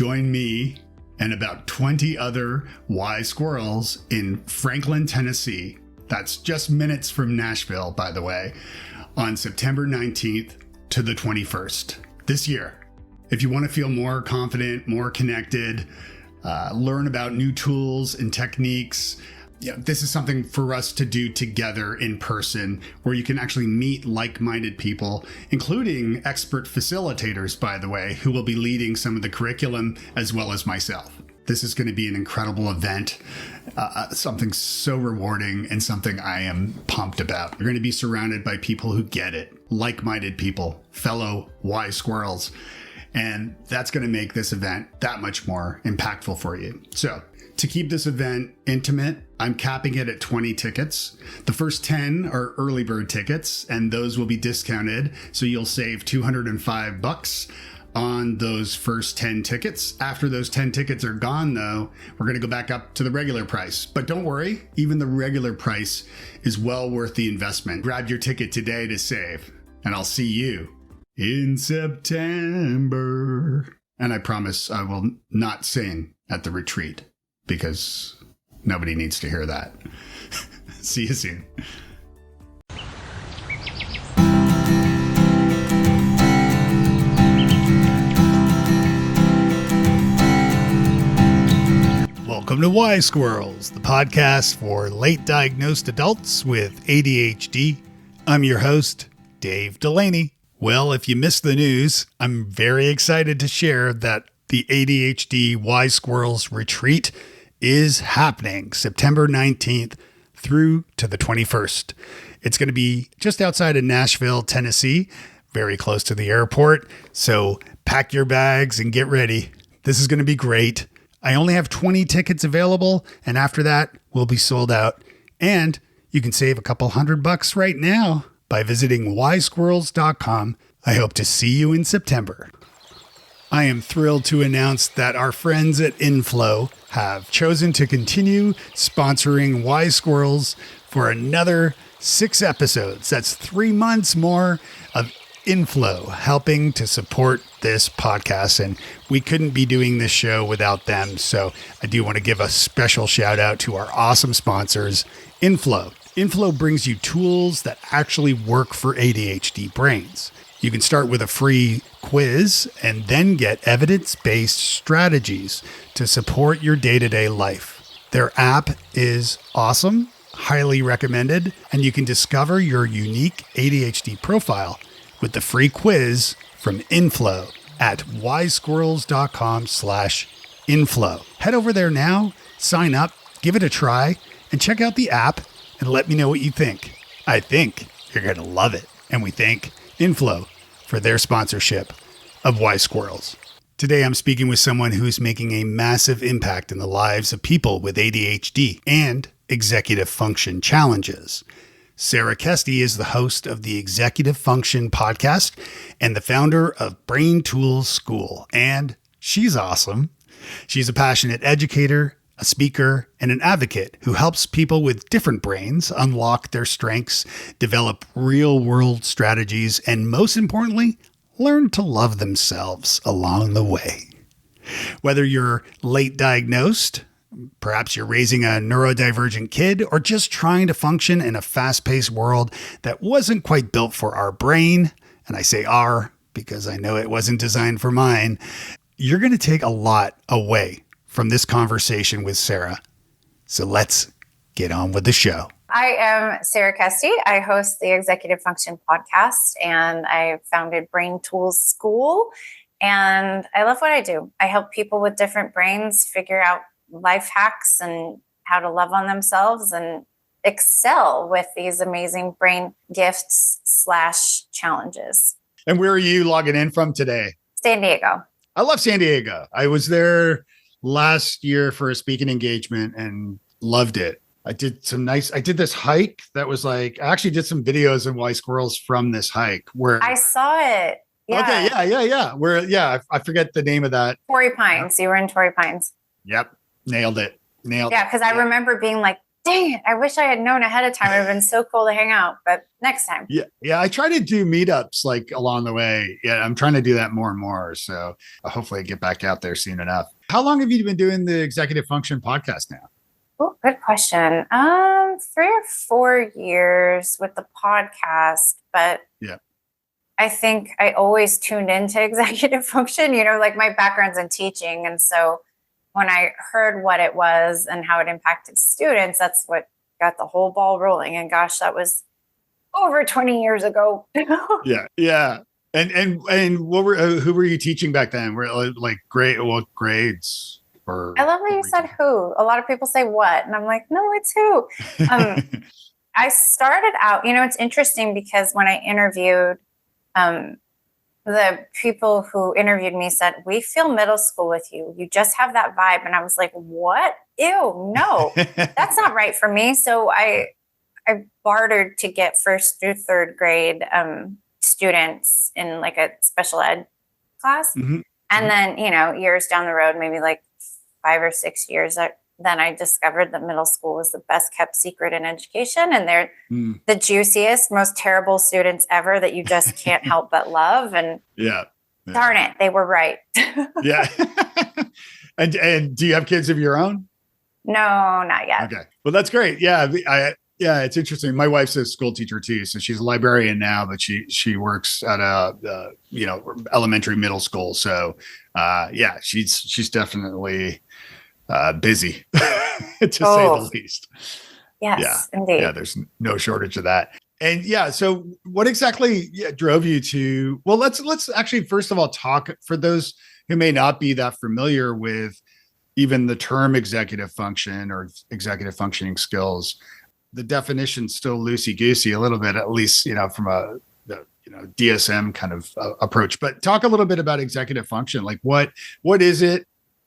Join me and about 20 other Wise Squirrels in Franklin, Tennessee. That's just minutes from Nashville, by the way, on September 19th to the 21st this year. If you want to feel more confident, more connected, learn about new tools and techniques, this is something for us to do together in person, where you can actually meet like-minded people, including expert facilitators, by the way, who will be leading some of the curriculum as well as myself. This is going to be an incredible event, something so rewarding and something I am pumped about. You're going to be surrounded by people who get it, like-minded people, fellow Wise Squirrels, and that's going to make this event that much more impactful for you. So, to keep this event intimate, I'm capping it at 20 tickets. The first 10 are early bird tickets, and those will be discounted, so you'll save $205 on those first 10 tickets. After those 10 tickets are gone, though, we're going to go back up to the regular price. But don't worry, even the regular price is well worth the investment. Grab your ticket today to save, and I'll see you in September. And I promise I will not sing at the retreat, because nobody needs to hear that. See you soon. Welcome to Wise Squirrels, the podcast for late diagnosed adults with ADHD. I'm your host, Dave Delaney. Well, if you missed the news, I'm very excited to share that the ADHD Wise Squirrels retreat is happening September 19th through to the 21st. It's going to be just outside of Nashville, Tennessee, very close to the airport. So pack your bags and get ready. This is going to be great. I only have 20 tickets available, and after that, we'll be sold out. And you can save a couple $100 right now by visiting wisesquirrels.com. I hope to see you in September. I am thrilled to announce that our friends at Inflow have chosen to continue sponsoring Wise Squirrels for another 6 episodes. That's 3 months more of Inflow helping to support this podcast, and we couldn't be doing this show without them. So I do want to give a special shout out to our awesome sponsors, Inflow. Inflow brings you tools that actually work for ADHD brains. You can start with a free quiz and then get evidence-based strategies to support your day-to-day life. Their app is awesome, highly recommended, and you can discover your unique ADHD profile with the free quiz from Inflow at wisesquirrels.com/inflow. Head over there now, sign up, give it a try, and check out the app and let me know what you think. I think you're going to love it. And we thank Inflow for their sponsorship of Wise Squirrels. Today, I'm speaking with someone who's making a massive impact in the lives of people with ADHD and executive function challenges. Sarah Kesty is the host of the Executive Function podcast and the founder of Brain Tools School. And she's awesome. She's a passionate educator, a speaker, and an advocate who helps people with different brains unlock their strengths, develop real-world strategies, and most importantly, learn to love themselves along the way. Whether you're late diagnosed, perhaps you're raising a neurodivergent kid, or just trying to function in a fast-paced world that wasn't quite built for our brain, and I say our because I know it wasn't designed for mine, you're going to take a lot away from this conversation with Sarah. So let's get on with the show. I am Sarah Kesty. I host the Executive Function podcast, and I founded Brain Tools School. And I love what I do. I help people with different brains figure out life hacks and how to love on themselves and excel with these amazing brain gifts/challenges. And where are you logging in from today? San Diego. I love San Diego. I was there last year for a speaking engagement and loved it. I did this hike that was I actually did some videos in Wise Squirrels from this hike where I saw it. Yeah. Okay. Yeah. I forget the name of that. Torrey Pines. You were in Torrey Pines. Yep. Nailed it. Yeah. Because I remember being like, Dang it. I wish I had known ahead of time. It would have been so cool to hang out, but next time. Yeah. Yeah. I try to do meetups like along the way. Yeah. I'm trying to do that more and more. So hopefully I get back out there soon enough. How long have you been doing the Executive Function podcast now? Oh, good question. 3 or 4 years with the podcast, but yeah, I think I always tuned into executive function, like my background's in teaching. And so when I heard what it was and how it impacted students, that's what got the whole ball rolling. And gosh, that was over 20 years ago. yeah, yeah. And what were who were you teaching back then? Were like what grades? Or I love when you said who. A lot of people say what, and I'm like, no, it's who. I started out, it's interesting because when I interviewed, the people who interviewed me said, we feel middle school with you. You just have that vibe. And I was like, what? Ew, no, that's not right for me. So I bartered to get first through third grade students in like a special ed class. Mm-hmm. And then, years down the road, maybe like 5 or 6 years, then I discovered that middle school was the best kept secret in education. And they're the juiciest, most terrible students ever that you just can't help but love. And darn it, they were right. Yeah. And do you have kids of your own? No, not yet. Okay. Well, that's great. Yeah. It's interesting. My wife's a school teacher too. So she's a librarian now, but she works at a, elementary middle school. So she's definitely busy to say the least. Yes, indeed. Yeah, there's no shortage of that. And so what exactly drove you to, well, let's actually, first of all, talk for those who may not be that familiar with even the term executive function or executive functioning skills. The definition's still loosey-goosey a little bit, at least, from a DSM kind of approach. But talk a little bit about executive function. Like what is it?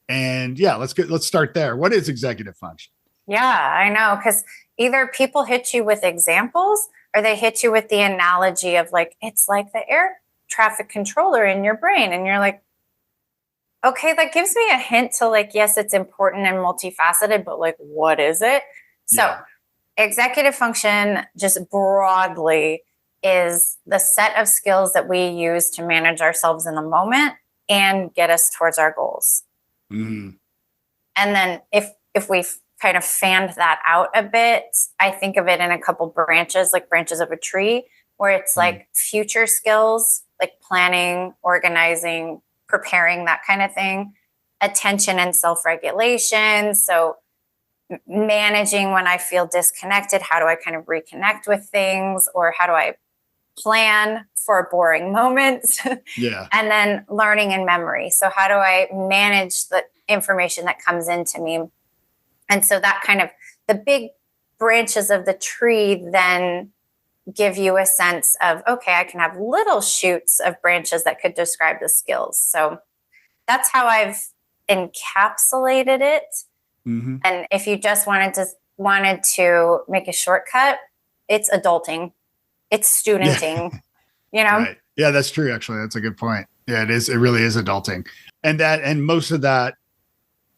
And let's start there. What is executive function? Yeah, I know. Because either people hit you with examples or they hit you with the analogy of like, it's like the air traffic controller in your brain. And you're like, okay, that gives me a hint to like, yes, it's important and multifaceted, but like, what is it? So executive function just broadly is the set of skills that we use to manage ourselves in the moment and get us towards our goals. Mm-hmm. And then if we've kind of fanned that out a bit, I think of it in a couple branches, like branches of a tree, where it's like future skills, like planning, organizing, preparing, that kind of thing, attention and self-regulation. So managing when I feel disconnected, how do I kind of reconnect with things, or how do I plan for boring moments? And then learning and memory. So how do I manage the information that comes into me? And so that kind of the big branches of the tree then give you a sense of, okay, I can have little shoots of branches that could describe the skills. So that's how I've encapsulated it. Mm-hmm. And if you just wanted to make a shortcut, it's adulting, it's studenting, Right. Yeah, that's true. Actually, that's a good point. Yeah, it is. It really is adulting. And most of that,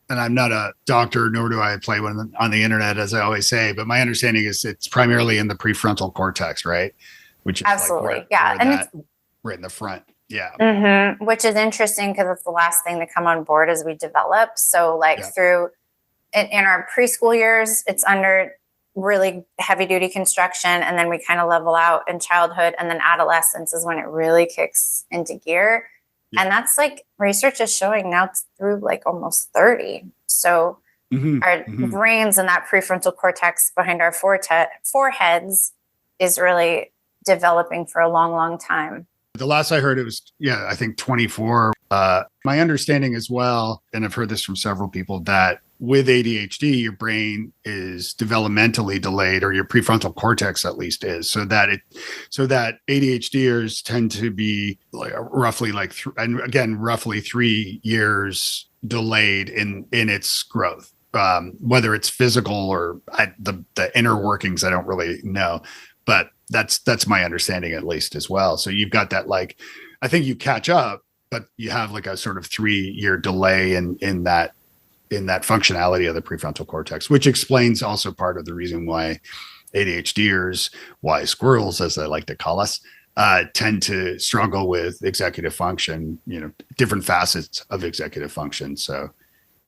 and I'm not a doctor, nor do I play one on the internet, as I always say, but my understanding is it's primarily in the prefrontal cortex, right? Which is absolutely. Like it's right in the front. Yeah. Mm-hmm. Which is interesting because it's the last thing to come on board as we develop. So through in our preschool years, it's under really heavy duty construction. And then we kind of level out in childhood, and then adolescence is when it really kicks into gear. Yeah. And that's like research is showing now through like almost 30. So our brains and that prefrontal cortex behind our foreheads is really developing for a long, long time. The last I heard, it was, I think 24. My understanding as well, and I've heard this from several people, that with ADHD, your brain is developmentally delayed, or your prefrontal cortex at least is, so that ADHDers tend to be roughly 3 years delayed in its growth, whether it's physical or the inner workings. I don't really know, but that's my understanding at least as well. So you've got that, I think you catch up, but you have like a sort of 3 year delay in in that functionality of the prefrontal cortex, which explains also part of the reason why ADHDers, wise squirrels, as they like to call us, tend to struggle with executive function, different facets of executive function. So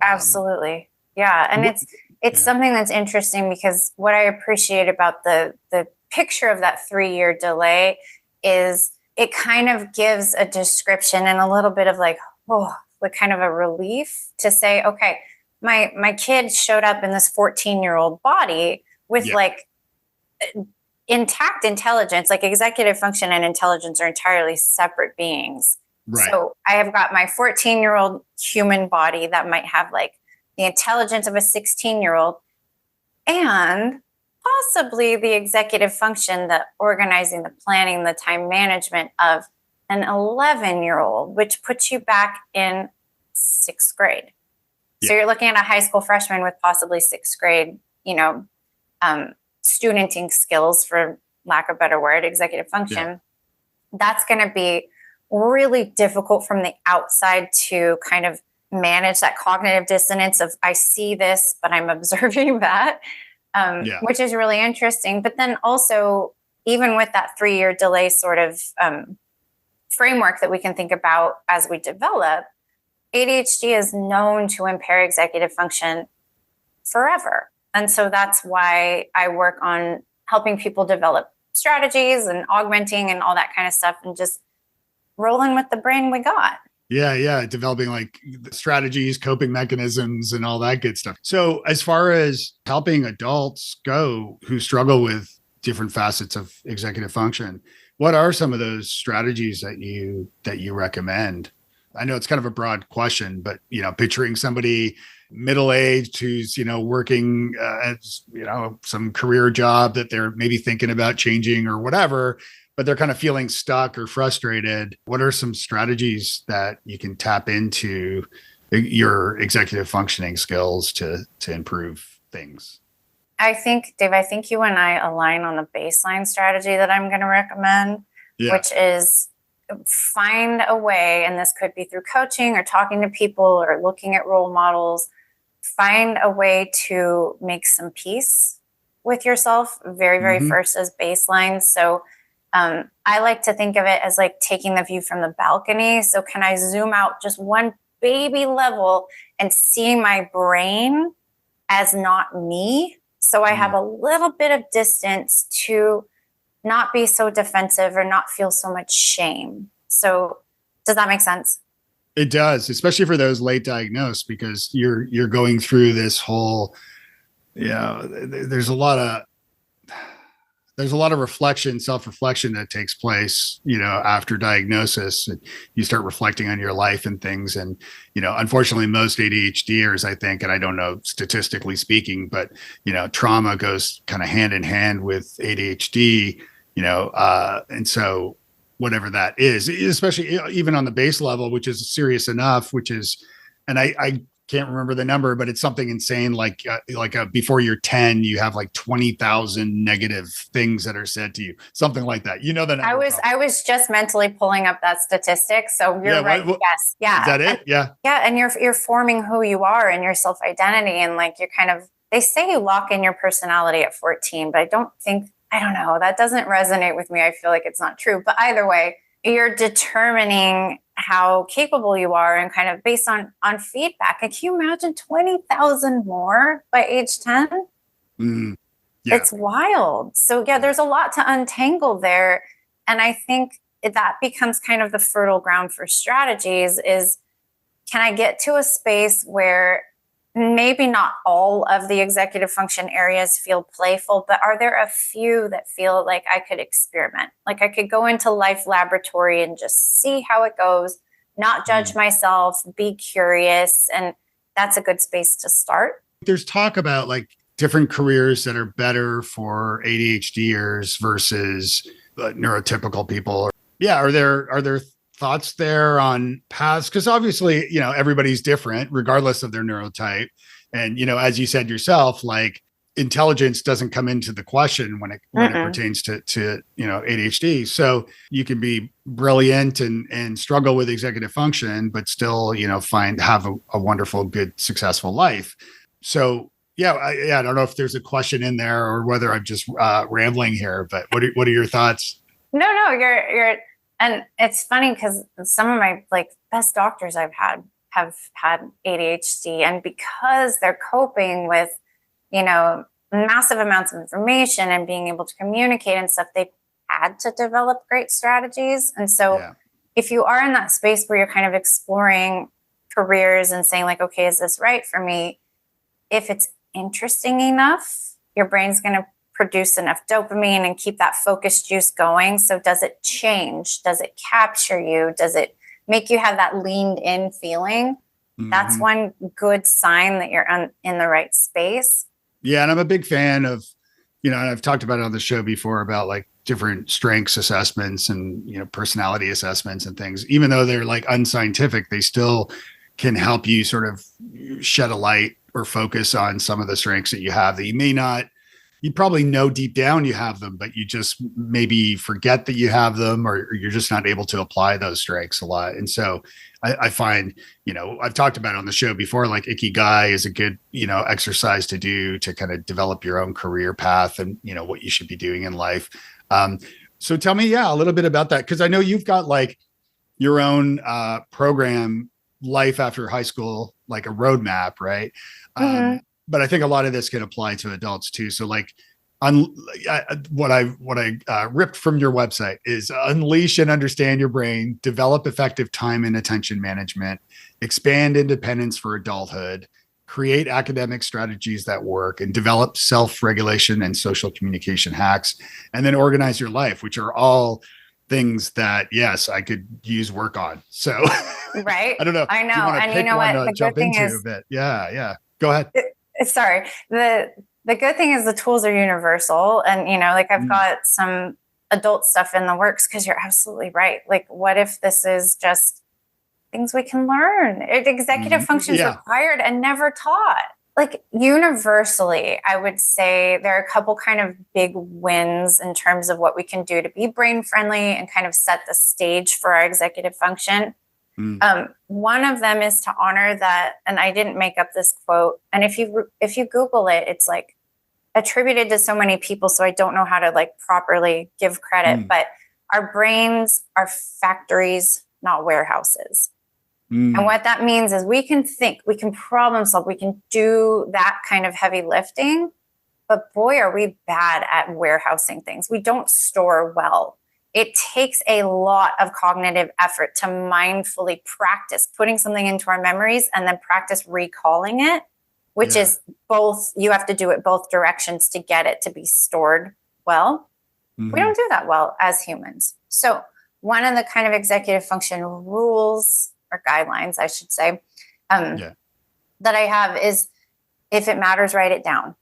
absolutely. Yeah. And it's something that's interesting, because what I appreciate about the picture of that 3-year delay is it kind of gives a description and a little bit of like kind of a relief to say, okay, my kid showed up in this 14-year-old body with like intact intelligence. Like executive function and intelligence are entirely separate beings. Right. So I have got my 14-year-old human body that might have like the intelligence of a 16-year-old and possibly the executive function, the organizing, the planning, the time management of an 11-year-old, which puts you back in 6th grade. Yeah. So you're looking at a high school freshman with possibly 6th grade, studenting skills, for lack of a better word, executive function. Yeah. That's going to be really difficult from the outside to kind of manage that cognitive dissonance of I see this, but I'm observing that, which is really interesting. But then also, even with that 3-year delay sort of framework that we can think about as we develop, ADHD is known to impair executive function forever. And so that's why I work on helping people develop strategies and augmenting and all that kind of stuff, and just rolling with the brain we got. Yeah. Developing like strategies, coping mechanisms, and all that good stuff. So as far as helping adults go who struggle with different facets of executive function, what are some of those strategies that you recommend? I know it's kind of a broad question, but picturing somebody middle-aged who's working as some career job that they're maybe thinking about changing or whatever, but they're kind of feeling stuck or frustrated. What are some strategies that you can tap into your executive functioning skills to improve things? I think, Dave, you and I align on the baseline strategy that I'm going to recommend, which is find a way, and this could be through coaching or talking to people or looking at role models, find a way to make some peace with yourself very, very first as baseline. So I like to think of it as like taking the view from the balcony. So can I zoom out just one baby level and see my brain as not me? So I have a little bit of distance to not be so defensive or not feel so much shame. So does that make sense? It does, especially for those late diagnosed, because you're going through this whole, there's a lot of reflection, self-reflection that takes place, after diagnosis. And you start reflecting on your life and things. And, unfortunately, most ADHDers, I think, and I don't know statistically speaking, but, trauma goes kind of hand in hand with ADHD, and so whatever that is, especially even on the base level, which is serious enough, and I can't remember the number, but it's something insane. Like before you're 10, you have like 20,000 negative things that are said to you, something like that. That I was just mentally pulling up that statistic. So you're right. Yes. Yeah. Is that it? Yeah. Yeah. And you're forming who you are and your self-identity. And like, you're they say you lock in your personality at 14, but I don't know. That doesn't resonate with me. I feel like it's not true. But either way, you're determining how capable you are and kind of based on feedback. And can you imagine 20,000 more by age 10? It's wild. So there's a lot to untangle there. And I think that becomes kind of the fertile ground for strategies is, can I get to a space where maybe not all of the executive function areas feel playful, but are there a few that feel like I could experiment? Like I could go into life laboratory and just see how it goes, not judge myself, be curious. And that's a good space to start. There's talk about like different careers that are better for ADHDers versus neurotypical people. Yeah. Are there thoughts there on paths? Because obviously, everybody's different regardless of their neurotype. And, as you said yourself, like intelligence doesn't come into the question when it pertains to ADHD. So you can be brilliant and struggle with executive function, but still have a wonderful, good, successful life. So I don't know if there's a question in there or whether I'm just rambling here, but what are your thoughts? No, you're, and it's funny because some of my best doctors I've had have had ADHD, and because they're coping with, massive amounts of information and being able to communicate and stuff, they've had to develop great strategies. And so if you are in that space where you're kind of exploring careers and saying okay, is this right for me? If it's interesting enough, your brain's going to produce enough dopamine and keep that focus juice going. So does it change? Does it capture you? Does it make you have that leaned in feeling? Mm-hmm. That's one good sign that you're in the right space. Yeah. And I'm a big fan of, and I've talked about it on the show before about different strengths assessments and, personality assessments and things, even though they're unscientific, they still can help you sort of shed a light or focus on some of the strengths that you have that you probably know deep down you have them, but you just maybe forget that you have them, or you're just not able to apply those strengths a lot. And so I find, I've talked about it on the show before, Ikigai is a good, exercise to do to kind of develop your own career path and, what you should be doing in life. So tell me, a little bit about that. Cause I know you've got your own program, Life After High School, a roadmap, right? Mm-hmm. But I think a lot of this can apply to adults too. So what I ripped from your website is unleash and understand your brain, develop effective time and attention management, expand independence for adulthood, create academic strategies that work, and develop self-regulation and social communication hacks, and then organize your life, which are all things that, yes, I could use work on. So right. I don't know. I know. And you know what? The jump into a bit. Yeah. Go ahead. Sorry. The good thing is the tools are universal. And, I've got some adult stuff in the works because you're absolutely right. What if this is just things we can learn? Executive functions required and never taught. Universally, I would say there are a couple kind of big wins in terms of what we can do to be brain friendly and kind of set the stage for our executive function. One of them is to honor that, and I didn't make up this quote. And if you Google it, it's attributed to so many people, so I don't know how to properly give credit. But our brains are factories, not warehouses. And what that means is we can think, we can problem solve, we can do that kind of heavy lifting. But boy, are we bad at warehousing things. We don't store well. It takes a lot of cognitive effort to mindfully practice putting something into our memories and then practice recalling it, which is both, you have to do it both directions to get it to be stored well. Mm-hmm. We don't do that well as humans. So one of the kind of executive function rules or guidelines, I should say, that I have is, if it matters, write it down.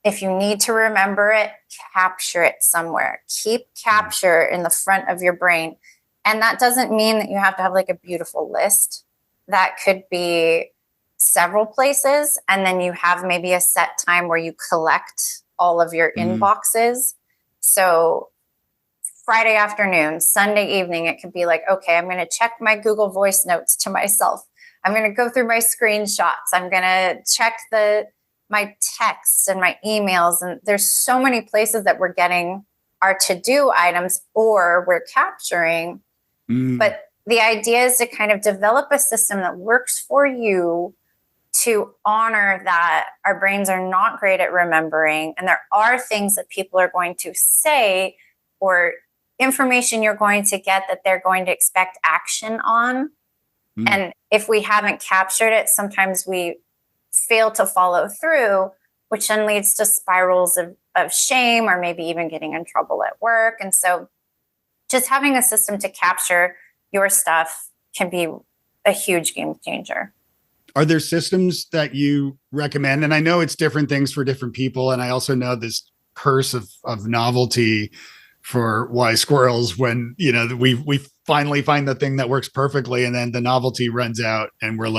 If you need to remember it, capture it somewhere. Keep capture in the front of your brain. And that doesn't mean that you have to have a beautiful list. That could be several places. And then you have maybe a set time where you collect all of your inboxes. So Friday afternoon, Sunday evening, it could be okay, I'm going to check my Google Voice notes to myself. I'm going to go through my screenshots. I'm going to check my texts and my emails. And there's so many places that we're getting our to-do items or we're capturing. But the idea is to kind of develop a system that works for you to honor that our brains are not great at remembering. And there are things that people are going to say or information you're going to get that they're going to expect action on. And if we haven't captured it, sometimes we fail to follow through, which then leads to spirals of shame or maybe even getting in trouble at work. And so just having a system to capture your stuff can be a huge game changer. Are there systems that you recommend? And I know it's different things for different people. And I also know this curse of novelty for Wise Squirrels when, we finally find the thing that works perfectly and then the novelty runs out and we're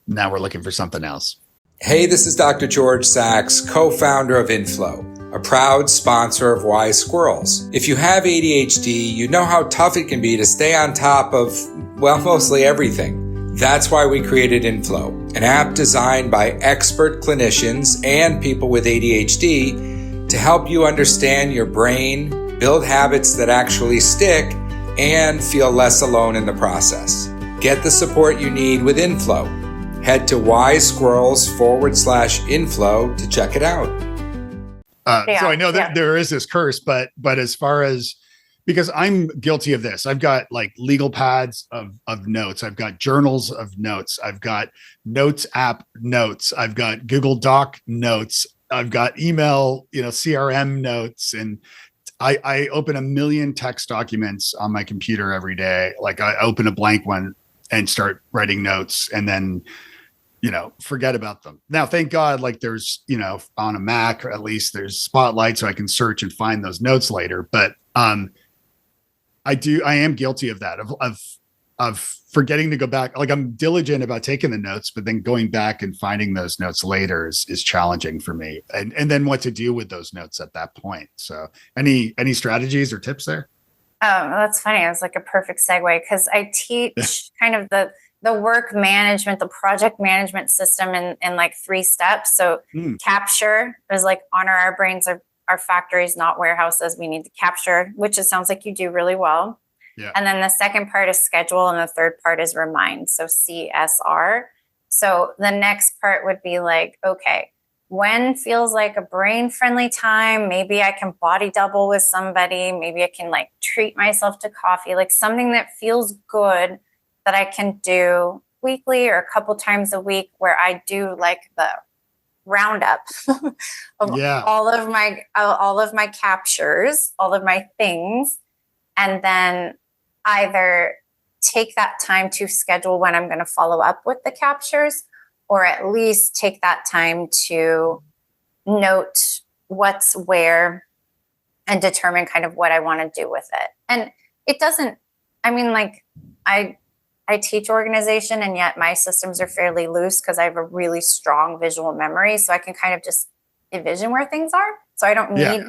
now we're looking for something else. Hey, this is Dr. George Sachs, co-founder of Inflow, a proud sponsor of Wise Squirrels. If you have ADHD, you know how tough it can be to stay on top of, well, mostly everything. That's why we created Inflow, an app designed by expert clinicians and people with ADHD to help you understand your brain, build habits that actually stick, and feel less alone in the process. Get the support you need with Inflow. Head to wisesquirrels.com/inflow to check it out. So I know that there is this curse, but as far as, because I'm guilty of this, I've got like legal pads of notes. I've got journals of notes. I've got notes app notes. I've got Google Doc notes. I've got email, CRM notes. And I open a million text documents on my computer every day. Like I open a blank one and start writing notes and then forget about them. Now, thank God, like there's, on a Mac, or at least there's Spotlight so I can search and find those notes later. But I am guilty of that, of forgetting to go back. Like I'm diligent about taking the notes, but then going back and finding those notes later is challenging for me. And then what to do with those notes at that point. So any strategies or tips there? That's funny. It was like a perfect segue because I teach kind of the work management, the project management system in like 3 steps. So capture is like honor our brains are factories, not warehouses. We need to capture, which it sounds like you do really well. Yeah. And then the second part is schedule. And the third part is remind. So CSR. So the next part would be like, okay, when feels like a brain friendly time, maybe I can body double with somebody. Maybe I can like treat myself to coffee, like something that feels good that I can do weekly or a couple times a week where I do like the roundup of all of my captures, all of my things, and then either take that time to schedule when I'm going to follow up with the captures, or at least take that time to note what's where and determine kind of what I want to do with it. And it doesn't, I teach organization, and yet my systems are fairly loose because I have a really strong visual memory. So I can kind of just envision where things are. So I don't need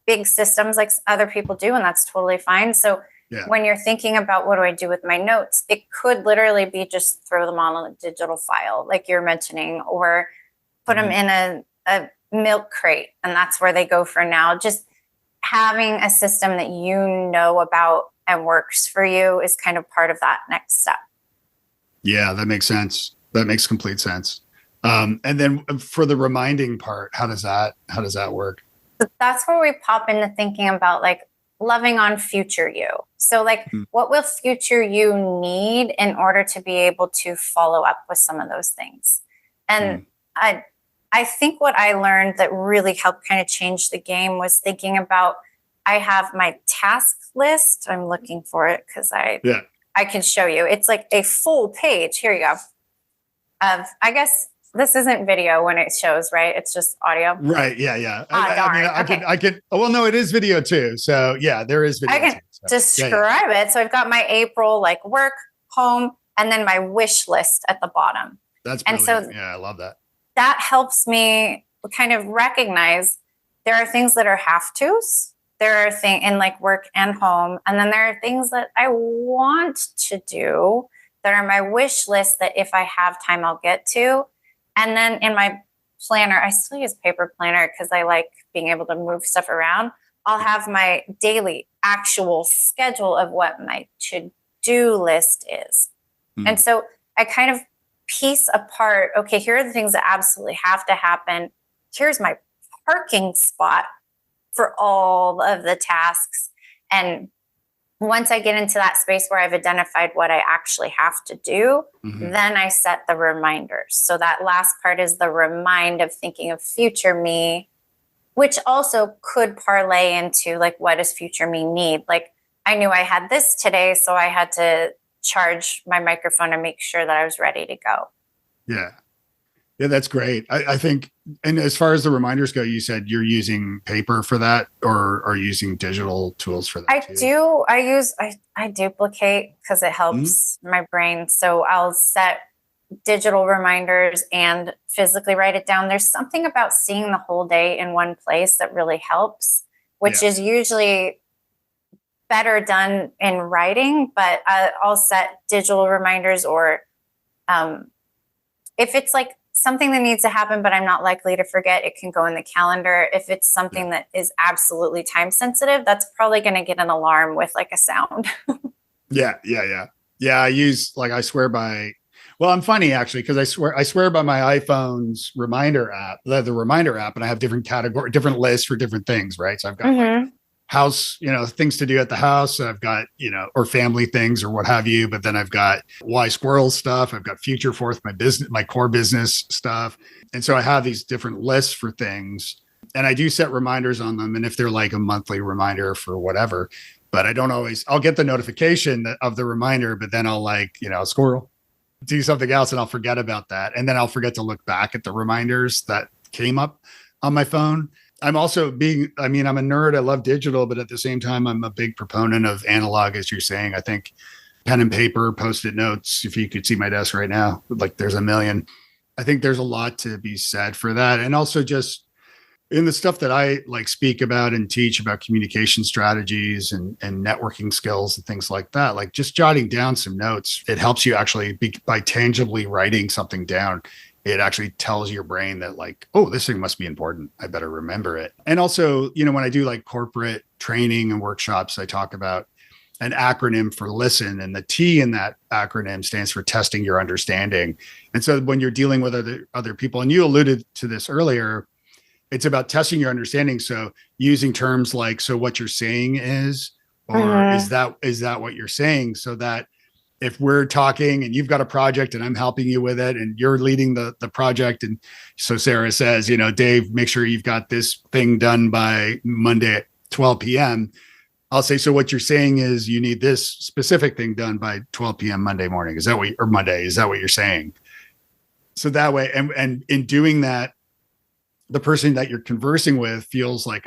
big systems like other people do, and that's totally fine. So when you're thinking about what do I do with my notes, it could literally be just throw them on a digital file, like you're mentioning, or put them in a milk crate, and that's where they go for now. Just having a system that you know about and works for you is kind of part of that next step. Yeah, that makes sense. That makes complete sense. And then for the reminding part, how does that work? That's where we pop into thinking about like loving on future you. So like what will future you need in order to be able to follow up with some of those things? And I think what I learned that really helped kind of change the game was thinking about, I have my task list. I'm looking for it because I can show you. It's like a full page. Here you go. I guess this isn't video when it shows, right? It's just audio. Right. Yeah. I can. Oh, well, no, it is video too. So yeah, there is video. I can describe it. So I've got my April, like work, home, and then my wish list at the bottom. That's brilliant. And so I love that. That helps me kind of recognize there are things that are have-tos. There are things in like work and home. And then there are things that I want to do that are my wish list that if I have time, I'll get to. And then in my planner, I still use paper planner because I like being able to move stuff around. I'll have my daily actual schedule of what my to-do list is. And so I kind of piece apart, okay, here are the things that absolutely have to happen. Here's my parking spot for all of the tasks. And once I get into that space where I've identified what I actually have to do, then I set the reminders. So that last part is the remind of thinking of future me, which also could parlay into like, what does future me need? Like I knew I had this today, so I had to charge my microphone and make sure that I was ready to go. Yeah. Yeah, that's great. I think, and as far as the reminders go, you said you're using paper for that, or are you using digital tools for that? I duplicate because it helps my brain. So I'll set digital reminders and physically write it down. There's something about seeing the whole day in one place that really helps, which is usually better done in writing, but I'll set digital reminders, or if it's like something that needs to happen, but I'm not likely to forget, it can go in the calendar. If it's something that is absolutely time sensitive, that's probably going to get an alarm with like a sound. Yeah. I use, like, I swear by, well, I'm funny actually, because I swear by my iPhone's reminder app, the reminder app, and I have different different lists for different things, right? So I've got like house, things to do at the house. I've got, or family things or what have you. But then I've got Wise Squirrel stuff. I've got Future Forth, my business, my core business stuff. And so I have these different lists for things, and I do set reminders on them. And if they're like a monthly reminder for whatever, but I don't always, I'll get the notification of the reminder, but then I'll like, squirrel, do something else, and I'll forget about that. And then I'll forget to look back at the reminders that came up on my phone. I'm also I'm a nerd. I love digital, but at the same time, I'm a big proponent of analog, as you're saying. I think pen and paper, Post-it notes, if you could see my desk right now, like there's a million. I think there's a lot to be said for that. And also just in the stuff that I like speak about and teach about communication strategies and networking skills and things like that, like just jotting down some notes, it helps you actually by tangibly writing something down. It actually tells your brain that like, oh, this thing must be important. I better remember it. And also, when I do like corporate training and workshops, I talk about an acronym for listen, and the T in that acronym stands for testing your understanding. And so when you're dealing with other people, and you alluded to this earlier, it's about testing your understanding. So using terms like, so what you're saying is, or is that what you're saying? So that if we're talking and you've got a project and I'm helping you with it and you're leading the project. And so Sarah says, Dave, make sure you've got this thing done by Monday at 12 p.m. I'll say, so what you're saying is you need this specific thing done by 12 p.m. Monday morning. Is that what you're saying? So that way, and in doing that, the person that you're conversing with feels like,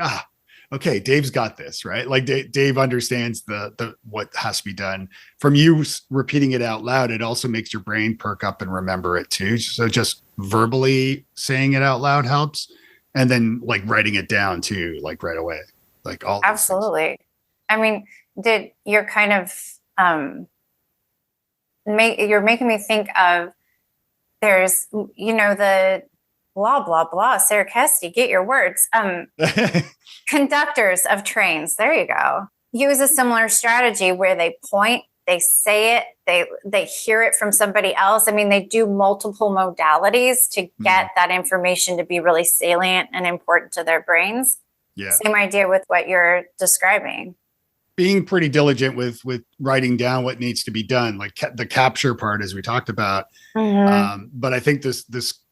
okay, Dave's got this, right? Like Dave understands the what has to be done. From you repeating it out loud, it also makes your brain perk up and remember it too. So just verbally saying it out loud helps. And then like writing it down too, like right away, like all. Absolutely. I mean, you're kind of, you're making me think of, there's, the blah, blah, blah, Sarah Kesty, get your words. Conductors of trains. There you go. Use a similar strategy where they point, they say it, they hear it from somebody else. I mean, they do multiple modalities to get that information to be really salient and important to their brains. Yeah. Same idea with what you're describing. Being pretty diligent with writing down what needs to be done, like the capture part, as we talked about. But I think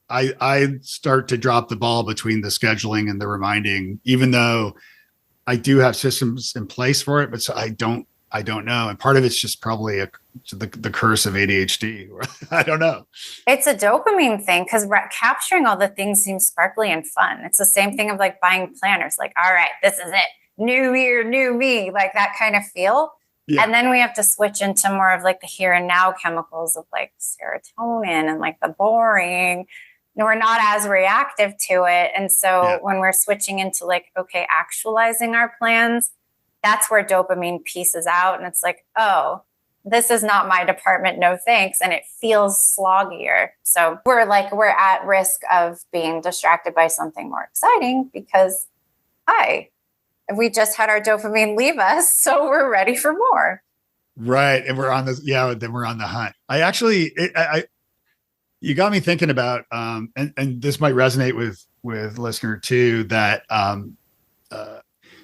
I start to drop the ball between the scheduling and the reminding, even though I do have systems in place for it, but so I don't know. And part of it's just probably the curse of ADHD. I don't know. It's a dopamine thing because capturing all the things seems sparkly and fun. It's the same thing of like buying planners. Like, all right, this is it. New year, new me, like that kind of feel. Yeah. And then we have to switch into more of like the here and now chemicals of like serotonin and like the boring. We're not as reactive to it. And so when we're switching into like, okay, actualizing our plans, that's where dopamine pieces out. And it's like, oh, this is not my department. No, thanks. And it feels sloggier. So we're at risk of being distracted by something more exciting because we just had our dopamine leave us. So we're ready for more. Right. And we're on this. Yeah. Then we're on the hunt. You got me thinking about, and this might resonate with listener too, that,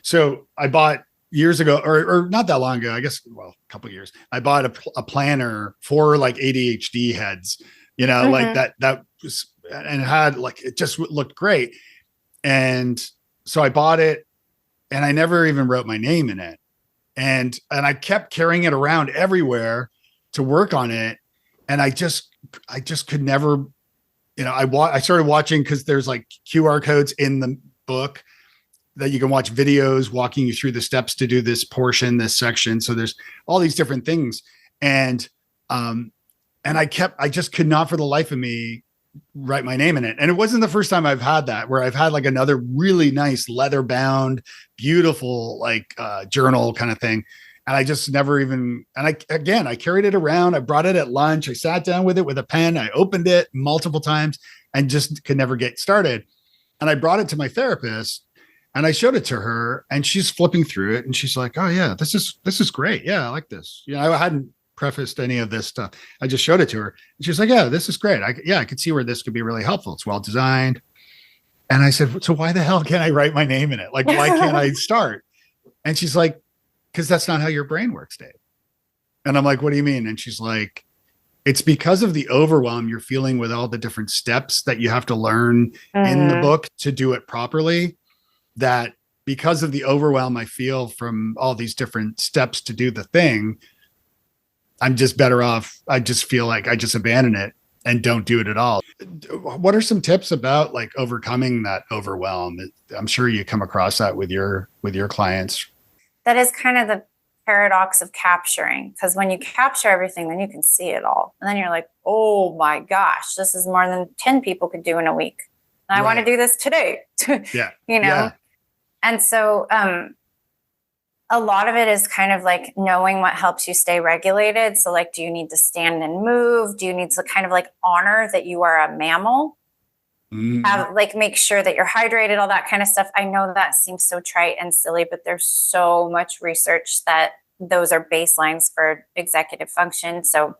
so I bought years ago or not that long ago, I guess, well, a couple of years, I bought a planner for like ADHD heads, like that was, and it had like, it just looked great. And so I bought it and I never even wrote my name in it. And I kept carrying it around everywhere to work on it. And I just could never, I started watching because there's like QR codes in the book that you can watch videos walking you through the steps to do this portion, this section. So there's all these different things. And And I just could not for the life of me write my name in it. And it wasn't the first time I've had that, where I've had like another really nice leather bound, beautiful, like journal kind of thing. And I just never even, and I carried it around. I brought it at lunch. I sat down with it with a pen. I opened it multiple times and just could never get started. And I brought it to my therapist and I showed it to her and she's flipping through it and she's like, oh yeah, this is great. Yeah. I like this. You know, I hadn't prefaced any of this stuff. I just showed it to her and she's like, yeah, this is great. I could see where this could be really helpful. It's well designed. And I said, so why the hell can't I write my name in it? Like, why can't I start? And she's like, because that's not how your brain works, Dave. And I'm like, what do you mean? And she's like, it's because of the overwhelm you're feeling with all the different steps that you have to learn in the book to do it properly. That because of the overwhelm I feel from all these different steps to do the thing, I'm just better off. I just feel like I just abandon it and don't do it at all. What are some tips about like overcoming that overwhelm? I'm sure you come across that with your clients. That is kind of the paradox of capturing, because when you capture everything, then you can see it all. And then you're like, oh my gosh, this is more than 10 people could do in a week. And I want to do this today. Yeah. You know? Yeah. And so a lot of it is kind of like knowing what helps you stay regulated. So like, do you need to stand and move? Do you need to kind of like honor that you are a mammal? Have, like, make sure that you're hydrated, all that kind of stuff. I know that seems so trite and silly, but there's so much research that those are baselines for executive function. So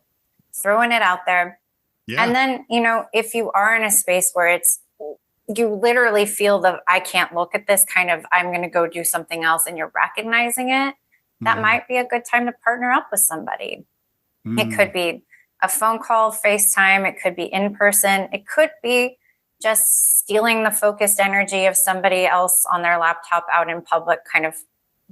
throwing it out there. Yeah. And then, you know, if you are in a space where you literally feel the, I can't look at this kind of, I'm going to go do something else, and you're recognizing it, that might be a good time to partner up with somebody. It could be a phone call, FaceTime. It could be in person. It could be just stealing the focused energy of somebody else on their laptop out in public, kind of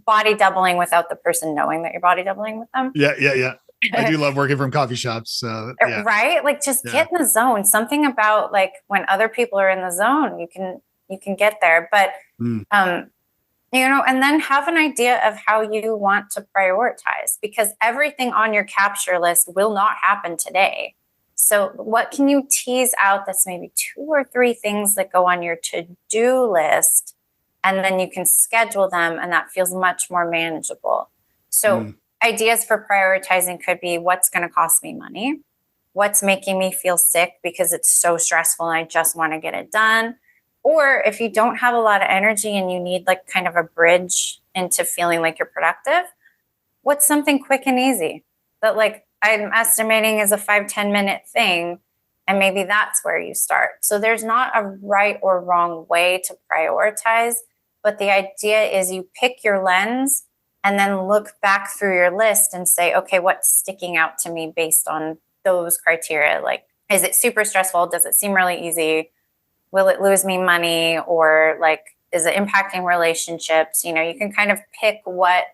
body doubling without the person knowing that you're body doubling with them. Yeah. I do love working from coffee shops. Right? Like just get in the zone. Something about like when other people are in the zone, you can get there. But, you know, and then have an idea of how you want to prioritize, because everything on your capture list will not happen today. So what can you tease out that's maybe 2 or 3 things that go on your to-do list, and then you can schedule them, and that feels much more manageable. So ideas for prioritizing could be, what's going to cost me money? What's making me feel sick because it's so stressful and I just want to get it done? Or if you don't have a lot of energy and you need like kind of a bridge into feeling like you're productive, what's something quick and easy that like I'm estimating is a 5-10 minute thing, and maybe that's where you start. So there's not a right or wrong way to prioritize, but the idea is you pick your lens and then look back through your list and say, okay, what's sticking out to me based on those criteria? Like, is it super stressful? Does it seem really easy? Will it lose me money? Or like, is it impacting relationships? You know, you can kind of pick what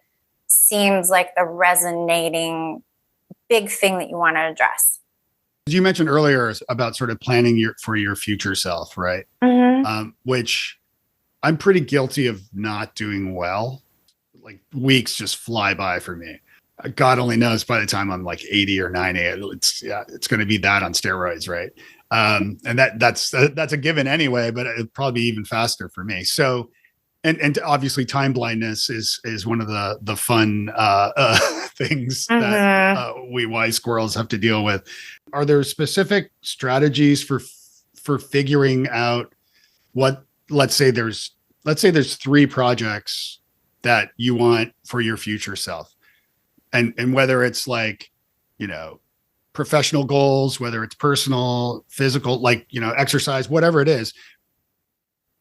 seems like the resonating big thing that you want to address. You mentioned earlier about sort of planning for your future self, right? Which I'm pretty guilty of not doing well. Like weeks just fly by for me. God only knows by the time I'm like 80 or 90, it's going to be that on steroids, right? And that's a given anyway, but it'd probably be even faster for me. So, and obviously time blindness is one of the fun things that we Wise Squirrels have to deal with. Are there specific strategies for figuring out what, let's say there's 3 projects that you want for your future self, and whether it's like, you know, professional goals, whether it's personal, physical, like, you know, exercise, whatever it is.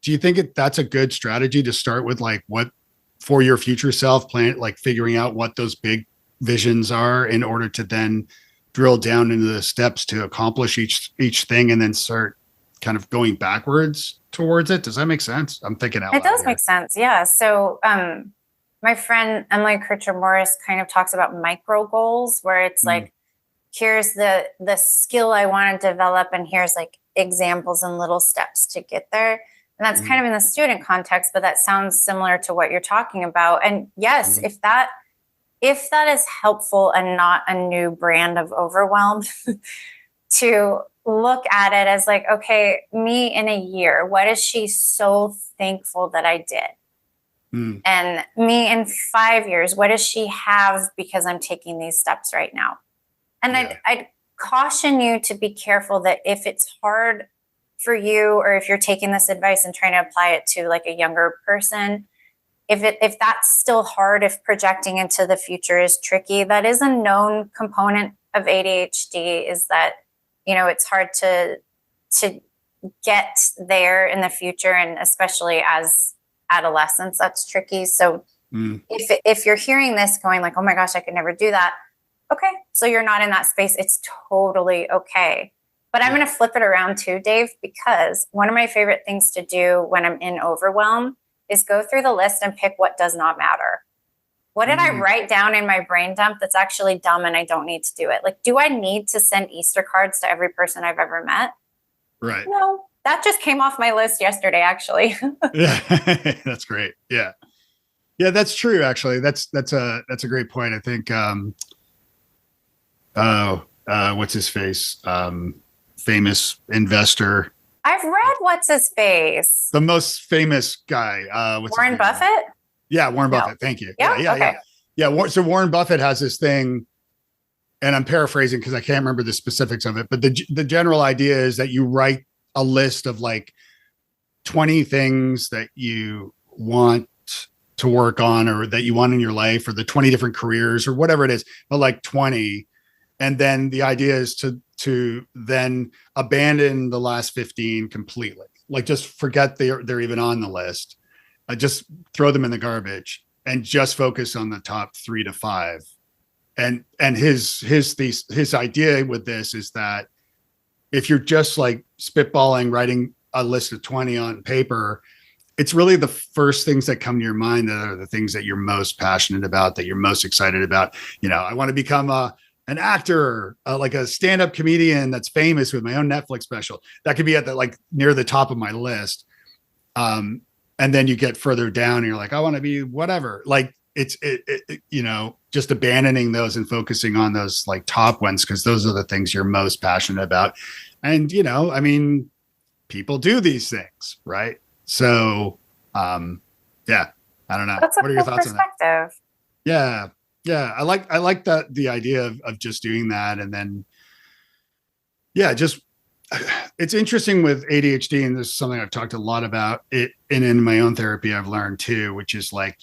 Do you think that's a good strategy to start with, like what for your future self plan, like figuring out what those big visions are in order to then drill down into the steps to accomplish each thing and then start kind of going backwards towards it? Does that make sense? I'm thinking out loud. It does make sense. Yeah. So, my friend Emily Kircher Morris kind of talks about micro goals, where it's like, here's the skill I want to develop, and here's like examples and little steps to get there. And that's kind of in the student context, but that sounds similar to what you're talking about. And yes, if that is helpful and not a new brand of overwhelm, to look at it as like, okay, me in a year, what is she so thankful that I did? And me in 5 years, what does she have because I'm taking these steps right now? And I'd caution you to be careful that if it's hard for you, or if you're taking this advice and trying to apply it to like a younger person, if that's still hard, if projecting into the future is tricky, that is a known component of ADHD, is that, it's hard to get there in the future, and especially as adolescents, that's tricky. So if you're hearing this going like, oh my gosh, I could never do that. Okay. So you're not in that space. It's totally okay. But I'm going to flip it around too, Dave, because one of my favorite things to do when I'm in overwhelm is go through the list and pick what does not matter. What did I write down in my brain dump that's actually dumb and I don't need to do it? Like, do I need to send Easter cards to every person I've ever met? Right. No. That just came off my list yesterday, actually. Yeah, that's great. Yeah, that's true. Actually, that's a great point. I think. What's his face? Famous investor. I've read What's His Face. The most famous guy. Warren Buffett. Yeah, Warren Buffett. No. Thank you. Yeah. Yeah. So Warren Buffett has this thing, and I'm paraphrasing because I can't remember the specifics of it, but the general idea is that you write a list of like 20 things that you want to work on, or that you want in your life, or the 20 different careers or whatever it is, but like 20. And then the idea is to then abandon the last 15 completely. Like, just forget they're even on the list. Just throw them in the garbage and just focus on the top 3 to 5. And his idea with this is that if you're just like spitballing, writing a list of 20 on paper, it's really the first things that come to your mind that are the things that you're most passionate about, that you're most excited about. I want to become an actor, like a stand-up comedian that's famous with my own Netflix special. That could be at near the top of my list. And then you get further down and you're like, I want to be whatever. Like it's just abandoning those and focusing on those like top ones, because those are the things you're most passionate about. And, people do these things, right? So, I don't know. That's what are your thoughts on that? Yeah. I like that, the idea of just doing that. And then, it's interesting with ADHD, and this is something I've talked a lot about it, and in my own therapy, I've learned too, which is like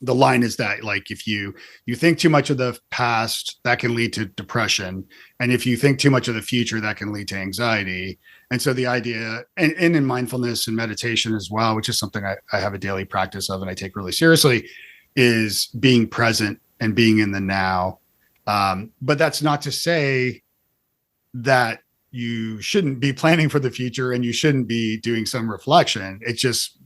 the line is that like, if you think too much of the past, that can lead to depression. And if you think too much of the future, that can lead to anxiety. And so the idea, and in mindfulness and meditation as well, which is something I have a daily practice of and I take really seriously, is being present and being in the now. But that's not to say that you shouldn't be planning for the future and you shouldn't be doing some reflection. It's just,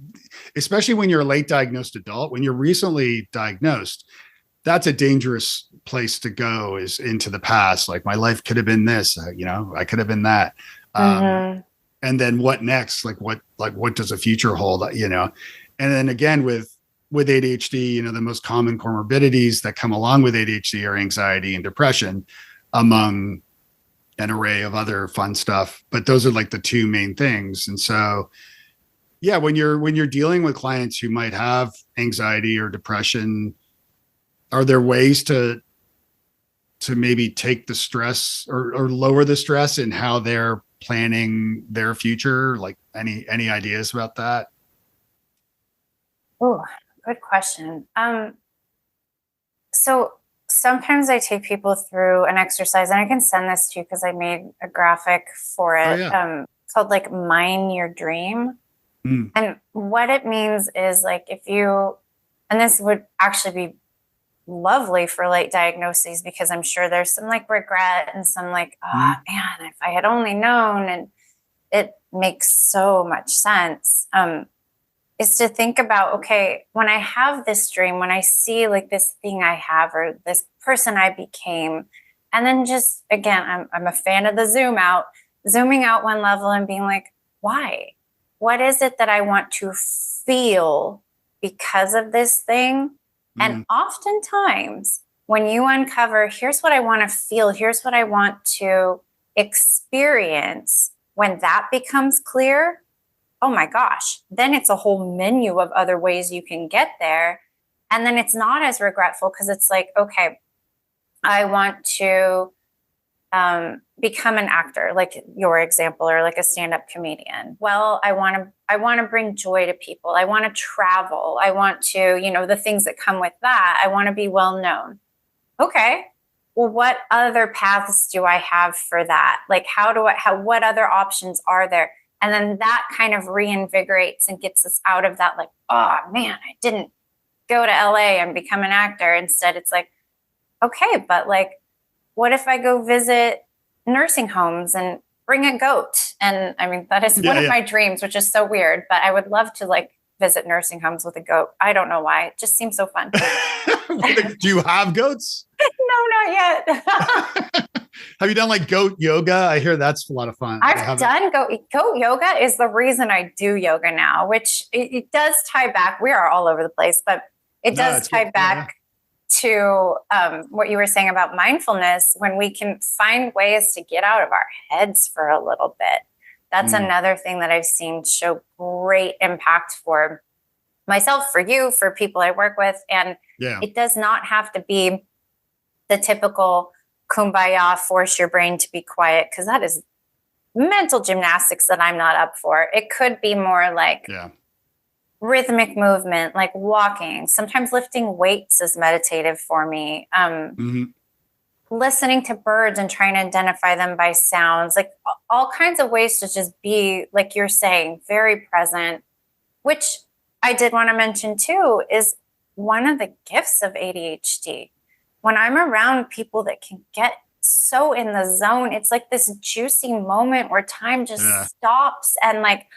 especially when you're a late diagnosed adult, when you're recently diagnosed, that's a dangerous place to go, is into the past. Like, my life could have been this, I could have been that. And then what next? Like what does a future hold? And then again, with ADHD, the most common comorbidities that come along with ADHD are anxiety and depression, among an array of other fun stuff. But those are like the two main things. And so, when you're dealing with clients who might have anxiety or depression, are there ways to maybe take the stress or lower the stress in how they're planning their future? Like, any ideas about that? Oh, good question. So sometimes I take people through an exercise, and I can send this to you because I made a graphic for it. Oh, yeah. Called like Mine Your Dream. And what it means is like, if you, and this would actually be lovely for late diagnoses, because I'm sure there's some like regret and some like, oh man, if I had only known, and it makes so much sense. Is to think about, okay, when I have this dream, when I see like this thing I have, or this person I became, and then just, again, I'm a fan of the zooming out one level and being like, why? What is it that I want to feel because of this thing? And oftentimes when you uncover, here's what I want to feel, here's what I want to experience, when that becomes clear, oh my gosh, then it's a whole menu of other ways you can get there. And then it's not as regretful because it's like, okay, I want to become an actor, like your example, or like a stand-up comedian. Well, I want to bring joy to people. I want to travel. I want to, the things that come with that. I want to be well known. Okay. Well, what other paths do I have for that? Like, what other options are there? And then that kind of reinvigorates and gets us out of that, like, oh man, I didn't go to LA and become an actor. Instead, it's like, okay, but like, what if I go visit nursing homes and bring a goat? And I mean, that is one of my dreams, which is so weird, but I would love to like visit nursing homes with a goat. I don't know why. It just seems so fun. Do you have goats? No, not yet. Have you done like goat yoga? I hear that's a lot of fun. I've done goat yoga is the reason I do yoga now, which it does tie back. We are all over the place, but it does tie back to what you were saying about mindfulness. When we can find ways to get out of our heads for a little bit, that's another thing that I've seen show great impact for myself, for you, for people I work with. And it does not have to be the typical kumbaya, force your brain to be quiet, because that is mental gymnastics that I'm not up for. It could be more like rhythmic movement, like walking. Sometimes lifting weights is meditative for me. Listening to birds and trying to identify them by sounds, like all kinds of ways to just be, like you're saying, very present, which I did want to mention too, is one of the gifts of ADHD. When I'm around people that can get so in the zone, it's like this juicy moment where time just stops. And like,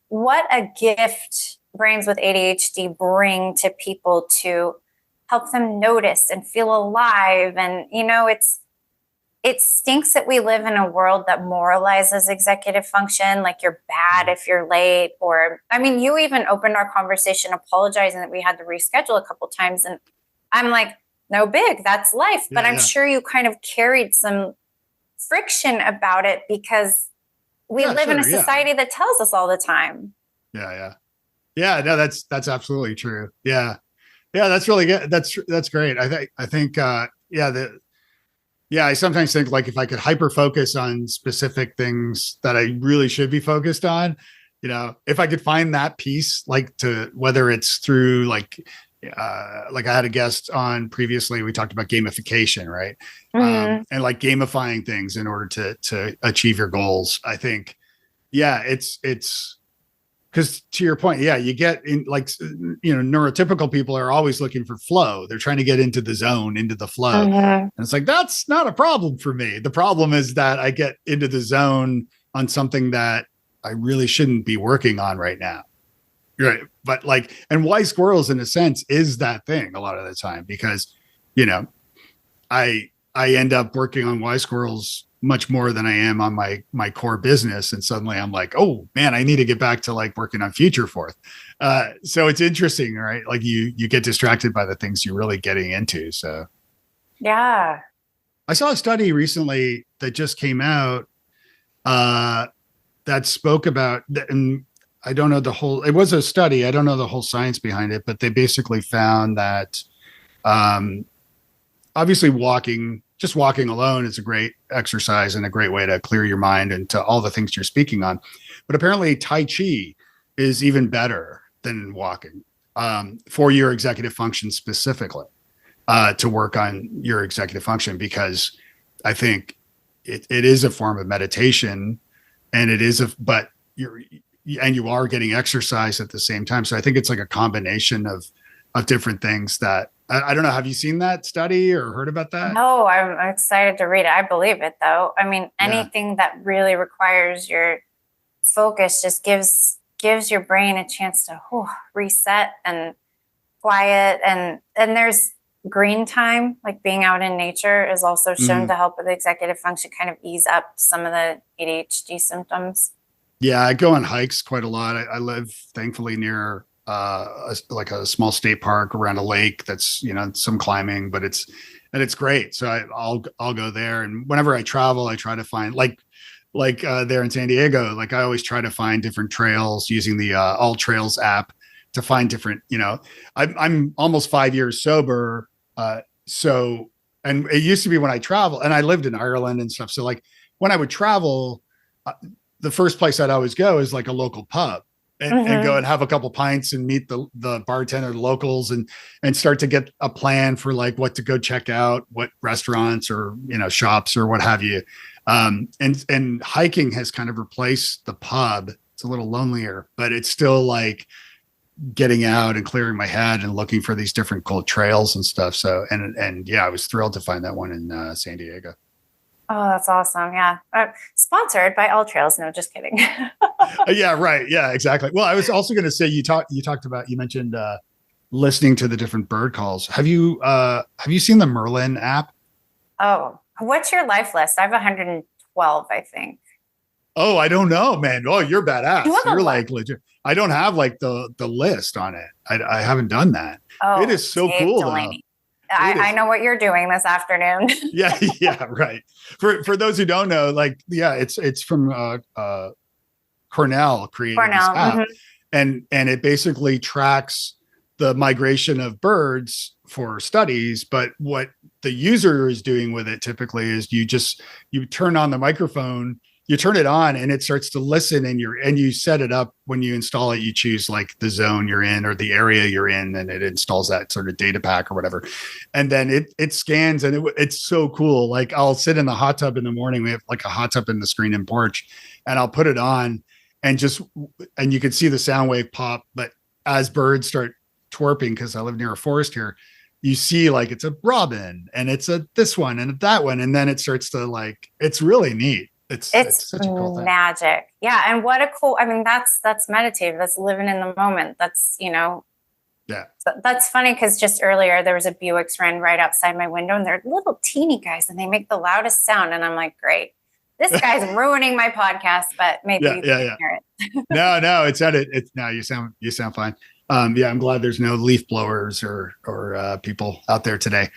what a gift brains with ADHD bring to people to help them notice and feel alive. And, it stinks that we live in a world that moralizes executive function, like you're bad if you're late. Or, I mean, you even opened our conversation apologizing that we had to reschedule a couple times. And I'm like, no big, that's life. But I'm sure you kind of carried some friction about it because we live in a society that tells us all the time. Yeah, no, that's absolutely true. Yeah, that's really good. That's great. I think, I sometimes think like if I could hyper focus on specific things that I really should be focused on, if I could find that piece, like to whether it's through like I had a guest on previously, we talked about gamification, right? And like gamifying things in order to achieve your goals. I think, it's because to your point, you get in like, neurotypical people are always looking for flow. They're trying to get into the zone, into the flow. And it's like, that's not a problem for me. The problem is that I get into the zone on something that I really shouldn't be working on right now. Right. But like, and Wise Squirrels in a sense is that thing a lot of the time because, I end up working on Wise Squirrels much more than I am on my core business. And suddenly I'm like, oh man, I need to get back to like working on Future Forth. So it's interesting, right? Like you get distracted by the things you're really getting into. So yeah. I saw a study recently that just came out that spoke about, and I don't know it was a study. I don't know the whole science behind it, but they basically found that obviously just walking alone is a great exercise and a great way to clear your mind and to all the things you're speaking on. But apparently Tai Chi is even better than walking for your executive function specifically, to work on your executive function, because I think it is a form of meditation and but you are getting exercise at the same time. So I think it's like a combination of different things that I don't know. Have you seen that study or heard about that? No, I'm excited to read it. I believe it though. I mean, anything that really requires your focus just gives your brain a chance to reset and quiet. And there's green time, like being out in nature, is also shown to help with executive function, kind of ease up some of the ADHD symptoms. Yeah, I go on hikes quite a lot. I live thankfully near like a small state park around a lake that's, some climbing, but it's great. So I'll go there. And whenever I travel, I try to find, like, like there in San Diego, like I always try to find different trails using the All Trails app to find different, I'm almost 5 years sober. So, and it used to be when I travel and I lived in Ireland and stuff. So like when I would travel, uh, the first place I'd always go is like a local pub and go and have a couple pints and meet the bartender, the locals, and start to get a plan for like what to go check out, what restaurants or, shops or what have you. And hiking has kind of replaced the pub. It's a little lonelier, but it's still like getting out and clearing my head and looking for these different cool trails and stuff. So, and yeah, I was thrilled to find that one in San Diego. Oh, that's awesome. Yeah. Sponsored by All Trails. No, just kidding. Yeah, right. Yeah, exactly. Well, I was also going to say, you mentioned listening to the different bird calls. Have you seen the Merlin app? Oh, what's your life list? I have 112, I think. Oh, I don't know, man. Oh, you're badass. You're like list? legit. I don't have like the list on it. I haven't done that. Oh, it is so Dave cool. Delaney. I know what you're doing this afternoon. Yeah, right. For those who don't know, like, yeah, it's from Cornell created this app, and it basically tracks the migration of birds for studies. But what the user is doing with it typically is you turn on the microphone, you turn it on, and it starts to listen, and you set it up. When you install it, you choose like the zone you're in or the area you're in, and it installs that sort of data pack or whatever. And then it scans, and it's so cool. Like I'll sit in the hot tub in the morning. We have like a hot tub in the screen and porch, and I'll put it on and you can see the sound wave pop. But as birds start twerping, because I live near a forest here, you see like it's a robin and it's a this one and that one, and then it starts to like, it's really neat. It's such a cool thing. Magic. Yeah. And what a cool, that's meditative. That's living in the moment. That's, Yeah. So that's funny because just earlier there was a Buick's ran right outside my window, and they're little teeny guys and they make the loudest sound. And I'm like, great, this guy's ruining my podcast, but maybe you can hear it. No, it's at it. No, you sound fine. Yeah, I'm glad there's no leaf blowers or people out there today.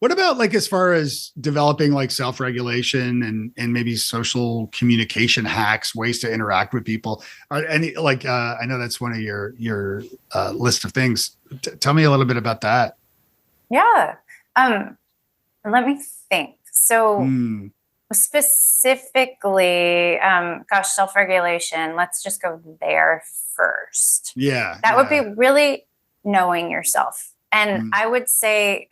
What about like as far as developing like self-regulation and maybe social communication hacks, ways to interact with people? Are any like I know that's one of your list of things. Tell me a little bit about that. Yeah. Let me think. So specifically, self-regulation. Let's just go there first. Yeah. That would be really knowing yourself. And I would say,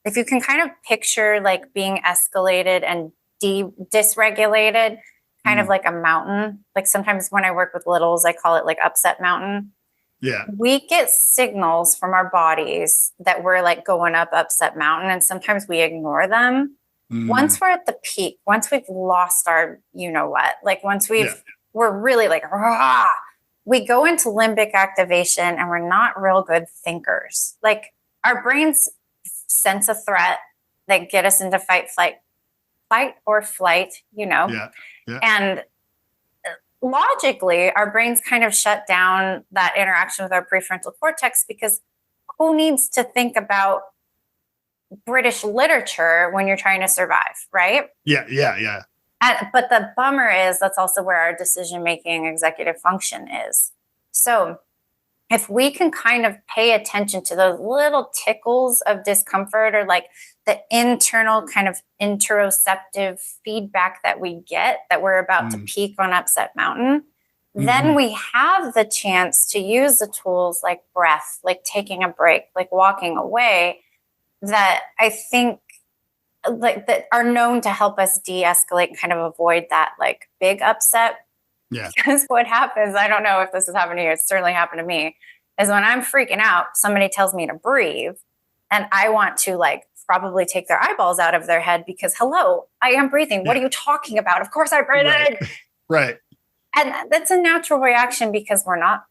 if you can kind of picture like being escalated and dysregulated, kind of like a mountain. Like sometimes when I work with littles, I call it like upset mountain. Yeah. We get signals from our bodies that we're like going up upset mountain, and sometimes we ignore them. Once we're at the peak, once we've lost our, like once we're really like, rah, we go into limbic activation and we're not real good thinkers. Like our brains sense a threat that get us into fight or flight, Yeah. And logically our brains kind of shut down that interaction with our prefrontal cortex, because who needs to think about British literature when you're trying to survive, right? Yeah. But the bummer is that's also where our decision-making executive function is. So if we can kind of pay attention to those little tickles of discomfort, or like the internal kind of interoceptive feedback that we get that we're about to peak on upset mountain, then we have the chance to use the tools like breath, like taking a break, like walking away, that I think like that are known to help us de-escalate and kind of avoid that like big upset. Yeah. Because what happens, I don't know if this has happened to you, it's certainly happened to me, is when I'm freaking out, somebody tells me to breathe and I want to like probably take their eyeballs out of their head because, hello, I am breathing. What are you talking about? Of course I breathe in. Right. And that's a natural reaction because we're not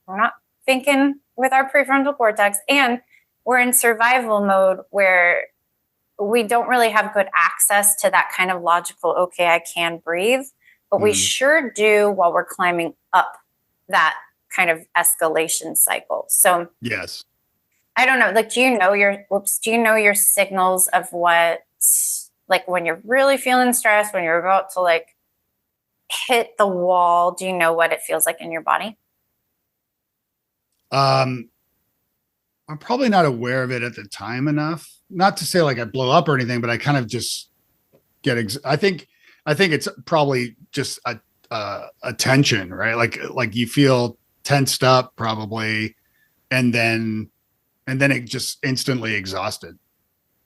thinking with our prefrontal cortex, and we're in survival mode where we don't really have good access to that kind of logical, okay, I can breathe, but we sure do while we're climbing up that kind of escalation cycle. So yes, I don't know, like, do you know your signals of what, like when you're really feeling stressed, when you're about to like hit the wall, do you know what it feels like in your body? I'm probably not aware of it at the time enough. Not to say like I blow up or anything, but I kind of just get. I think it's probably just a tension, right? Like you feel tensed up probably, and then it just instantly exhausted.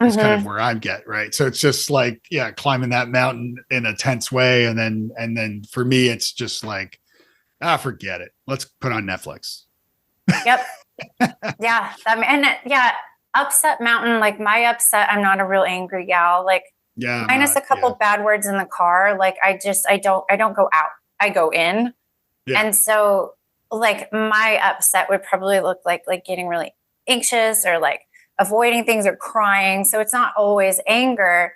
Is kind of where I get, right? So it's just like, yeah, climbing that mountain in a tense way. And then for me, it's just like, forget it. Let's put on Netflix. Yep. Yeah. Upset mountain, like my upset, I'm not a real angry gal. Like minus a couple bad words in the car. Like I don't go out. I go in. Yeah. And so like my upset would probably look like getting really anxious or like avoiding things or crying. So it's not always anger,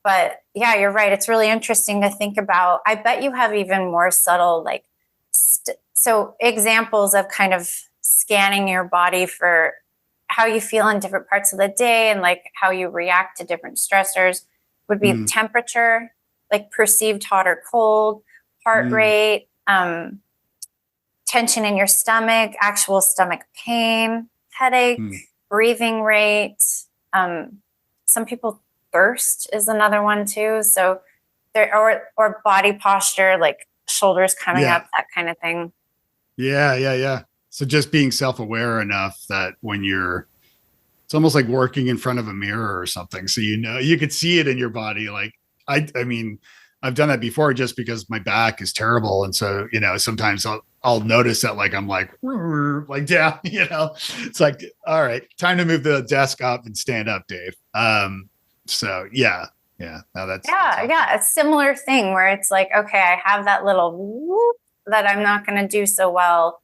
but yeah, you're right. It's really interesting to think about. I bet you have even more subtle, like, so examples of kind of scanning your body for how you feel in different parts of the day and like how you react to different stressors would be temperature, like perceived hot or cold, heart rate, tension in your stomach, actual stomach pain, headache, breathing rate. Some people thirst is another one too. So there, or body posture, like shoulders coming up, that kind of thing. Yeah. So just being self-aware enough that when it's almost like working in front of a mirror or something. So, you could see it in your body. Like, I mean, I've done that before just because my back is terrible. And so, sometimes I'll notice that like, I'm like down, it's like, all right, time to move the desk up and stand up, Dave. So yeah. Now that's a similar thing where it's like, okay, I have that little whoop that I'm not going to do so well.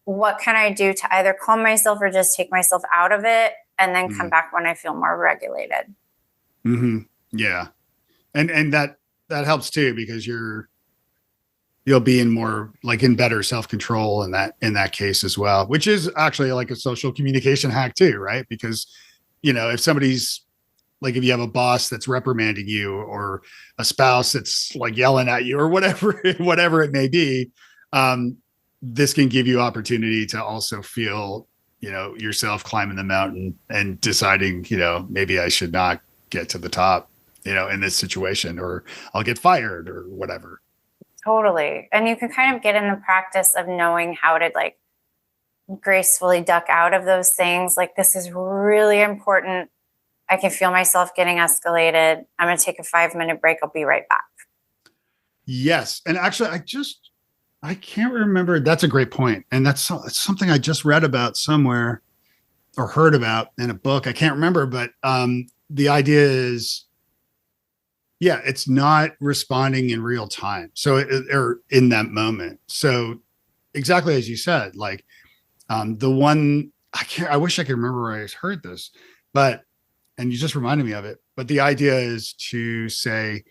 What can I do to either calm myself or just take myself out of it and then come back when I feel more regulated? Yeah. And that helps too, because you'll be in better self-control in that case as well, which is actually like a social communication hack too, right? Because, if somebody's like, if you have a boss that's reprimanding you or a spouse that's like yelling at you or whatever it may be, this can give you opportunity to also feel, yourself climbing the mountain and deciding, maybe I should not get to the top, in this situation, or I'll get fired or whatever. Totally. And you can kind of get in the practice of knowing how to like gracefully duck out of those things. Like, this is really important. I can feel myself getting escalated. I'm going to take a 5-minute break. I'll be right back. Yes. And actually, I can't remember. That's a great point. And that's something I just read about somewhere or heard about in a book. I can't remember, but the idea is, it's not responding in real time. So, or in that moment. So exactly as you said, like the one, I wish I could remember where I heard this, and you just reminded me of it. But the idea is to say,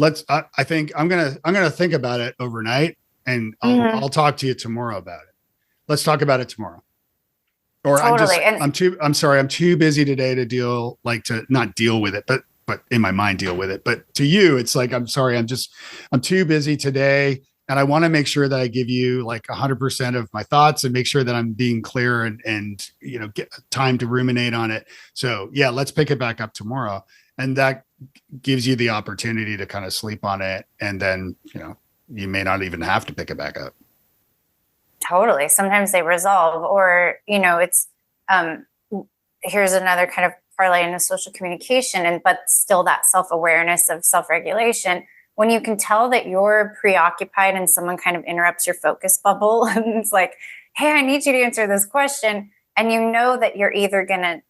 I think I'm going to think about it overnight, and I'll talk to you tomorrow about it. Let's talk about it tomorrow. Or totally. I'm sorry. I'm too busy today to not deal with it, but in my mind deal with it. But to you, it's like, I'm sorry, I'm too busy today. And I want to make sure that I give you like 100% of my thoughts and make sure that I'm being clear and get time to ruminate on it. So yeah, let's pick it back up tomorrow. And that gives you the opportunity to kind of sleep on it. And then, you may not even have to pick it back up. Totally. Sometimes they resolve, or, it's, here's another kind of parlay into social communication, but still that self-awareness of self-regulation. When you can tell that you're preoccupied and someone kind of interrupts your focus bubble and it's like, hey, I need you to answer this question. And you know that you're either going to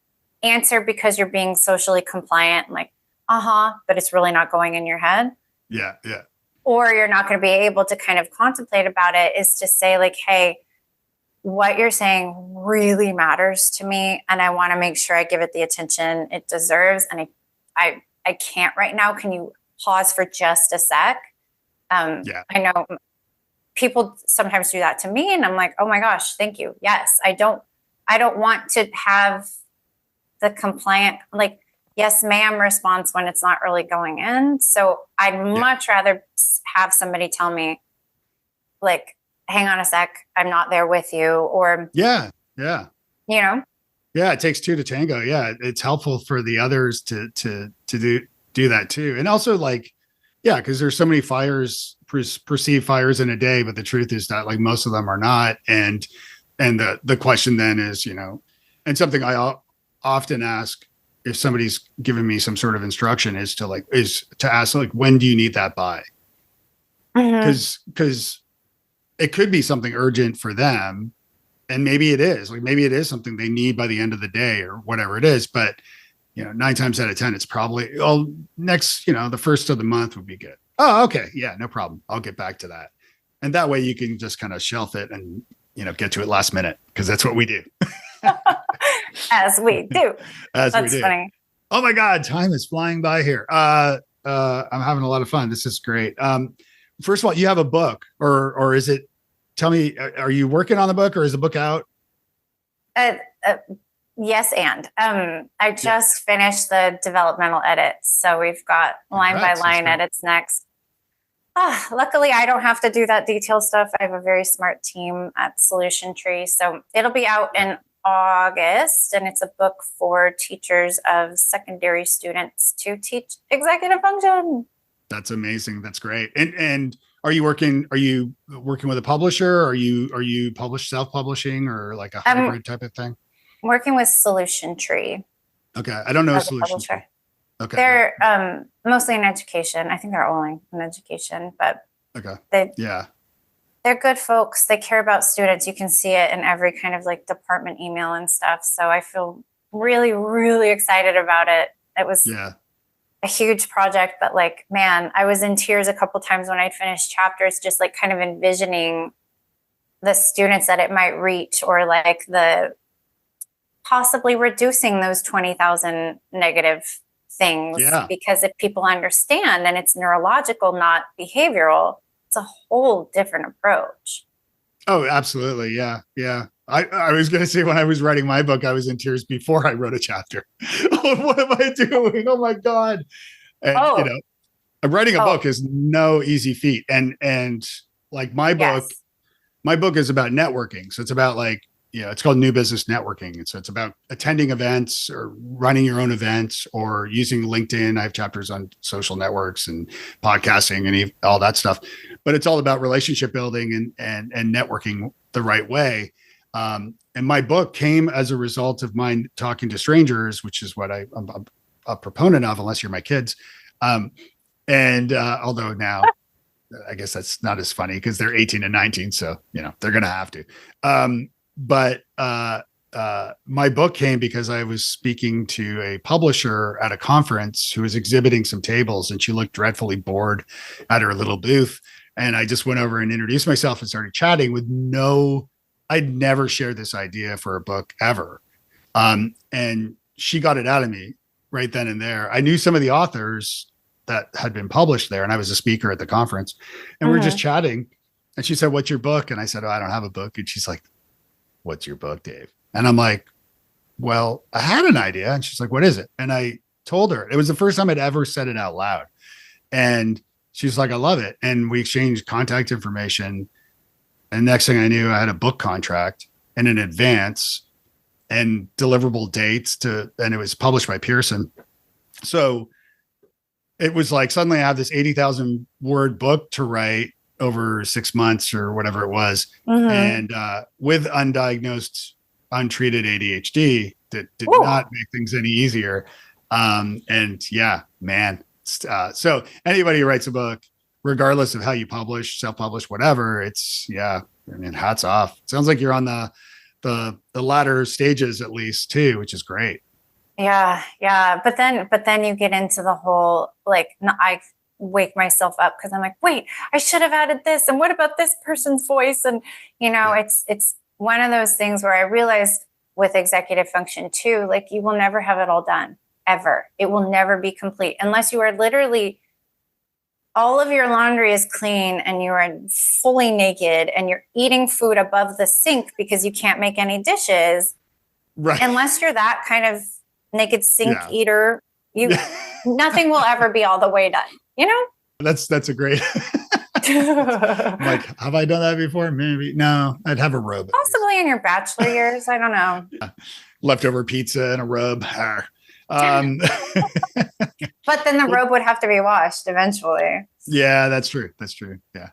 answer because you're being socially compliant, like, but it's really not going in your head. Yeah. Or you're not going to be able to kind of contemplate about it, is to say like, hey, what you're saying really matters to me, and I want to make sure I give it the attention it deserves. And I can't right now. Can you pause for just a sec? I know people sometimes do that to me, and I'm like, oh my gosh, thank you. Yes, I don't want to have the compliant, like, yes, ma'am response when it's not really going in. So I'd much rather have somebody tell me, like, hang on a sec, I'm not there with you, or Yeah. Yeah, It takes two to tango. Yeah, it's helpful for the others to do that too, and also like, because there's so many perceived fires in a day, but the truth is that like most of them are not, and the question then is, and something I often ask if somebody's giving me some sort of instruction is to ask like, when do you need that by? Because it could be something urgent for them. And maybe it is something they need by the end of the day or whatever it is. But, 9 times out of 10, it's probably, next, the first of the month would be good. Oh, okay. Yeah, no problem. I'll get back to that. And that way you can just kind of shelf it and, get to it last minute, because that's what we do. As we do. That's we do. Funny. Oh my God, time is flying by here. I'm having a lot of fun. This is great. First of all, you have a book, or is it? Tell me, are you working on the book, or is the book out? Yes, and I just finished the developmental edits, so we've got line by line edits next. Luckily, I don't have to do that detail stuff. I have a very smart team at Solution Tree, so it'll be out in August, and it's a book for teachers of secondary students to teach executive function. That's amazing. That's great. And are you working with a publisher? Are you self-publishing, or like a hybrid type of thing? Working with Solution Tree. Okay. I don't know Solution Tree. Okay. They're mostly in education. I think they're only in education, but they're good folks. They care about students. You can see it in every kind of like department email and stuff. So I feel really, really excited about it. It was a huge project, but like, man, I was in tears a couple times when I'd finished chapters, just like kind of envisioning the students that it might reach, or like the possibly reducing those 20,000 negative things. Because if people understand, and it's neurological, not behavioral, it's a whole different approach. Oh, absolutely. Yeah. Yeah. I was going to say, when I was writing my book, I was in tears before I wrote a chapter. What am I doing? Oh my God. And, writing a book is no easy feat. And like my book is about networking. So it's about like, it's called New Business Networking. And so it's about attending events or running your own events or using LinkedIn. I have chapters on social networks and podcasting and all that stuff, but it's all about relationship building and networking the right way. And my book came as a result of mine talking to strangers, which is what I'm a proponent of, unless you're my kids. Although now I guess that's not as funny because they're 18 and 19. So, they're going to have to. But my book came because I was speaking to a publisher at a conference who was exhibiting some tables, and she looked dreadfully bored at her little booth. And I just went over and introduced myself and started chatting I'd never shared this idea for a book ever. And she got it out of me right then and there. I knew some of the authors that had been published there, and I was a speaker at the conference, and we were just chatting. And she said, "What's your book?" And I said, "Oh, I don't have a book." And she's like, "What's your book, Dave?" And I'm like, "Well, I had an idea." And she's like, "What is it?" And I told her. It was the first time I'd ever said it out loud. And she's like, "I love it." And we exchanged contact information. And next thing I knew, I had a book contract and an advance and deliverable dates and it was published by Pearson. So it was like, suddenly I have this 80,000 word book to write over 6 months or whatever it was. And with undiagnosed, untreated ADHD, that did not make things any easier. So anybody who writes a book, regardless of how you publish, self-publish, whatever, hats off. It sounds like you're on the latter stages at least too, which is great. Yeah. But then you get into the whole, like, I wake myself up because I'm like, wait, I should have added this. And what about this person's voice? And, it's one of those things where I realized with executive function too, like, you will never have it all done, ever. It will never be complete unless you are literally, all of your laundry is clean and you are fully naked and you're eating food above the sink because you can't make any dishes. Right. Unless you're that kind of naked sink eater, Nothing will ever be all the way done, you know? That's a great. Like, have I done that before? Maybe. No, I'd have a robe. Possibly in your bachelor years. I don't know. Yeah. Leftover pizza and a robe. But then the robe would have to be washed eventually. Yeah, that's true. That's true. Yeah.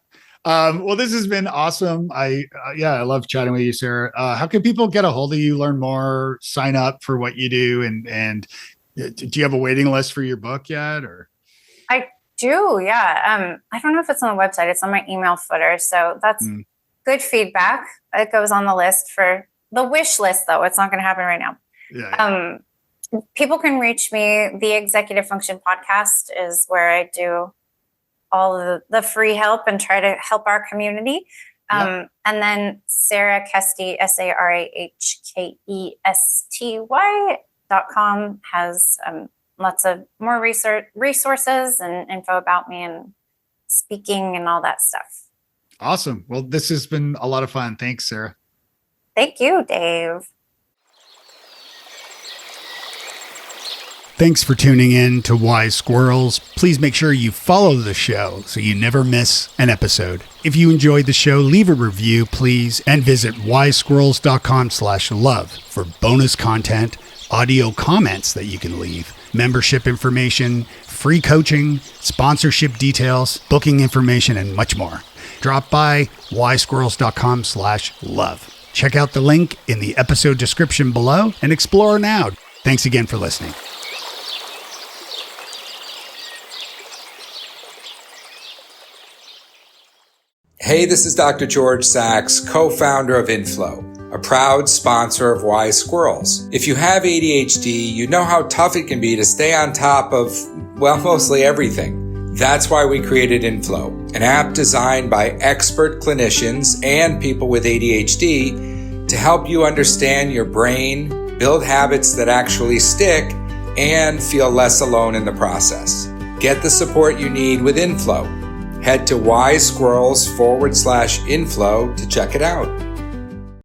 Well, this has been awesome. I love chatting with you, Sarah. How can people get a hold of you, learn more, sign up for what you do? And do you have a waiting list for your book yet? Or I do. Yeah. I don't know if it's on the website. It's on my email footer. So that's good feedback. It goes on the list for the wish list, though. It's not going to happen right now. Yeah. People can reach me. The Executive Function Podcast is where I do all of the free help and try to help our community. And then Sarah Kesty, SarahKesty.com has lots of more resources and info about me and speaking and all that stuff. Awesome. Well, this has been a lot of fun. Thanks, Sarah. Thank you, Dave. Thanks for tuning in to Wise Squirrels. Please make sure you follow the show so you never miss an episode. If you enjoyed the show, leave a review, please, and visit wisesquirrels.com/love for bonus content, audio comments that you can leave, membership information, free coaching, sponsorship details, booking information, and much more. Drop by wisesquirrels.com/love. Check out the link in the episode description below and explore now. Thanks again for listening. Hey, this is Dr. George Sachs, co-founder of Inflow, a proud sponsor of Wise Squirrels. If you have ADHD, you know how tough it can be to stay on top of, well, mostly everything. That's why we created Inflow, an app designed by expert clinicians and people with ADHD to help you understand your brain, build habits that actually stick, and feel less alone in the process. Get the support you need with Inflow. Head to wisesquirrels.com/inflow to check it out.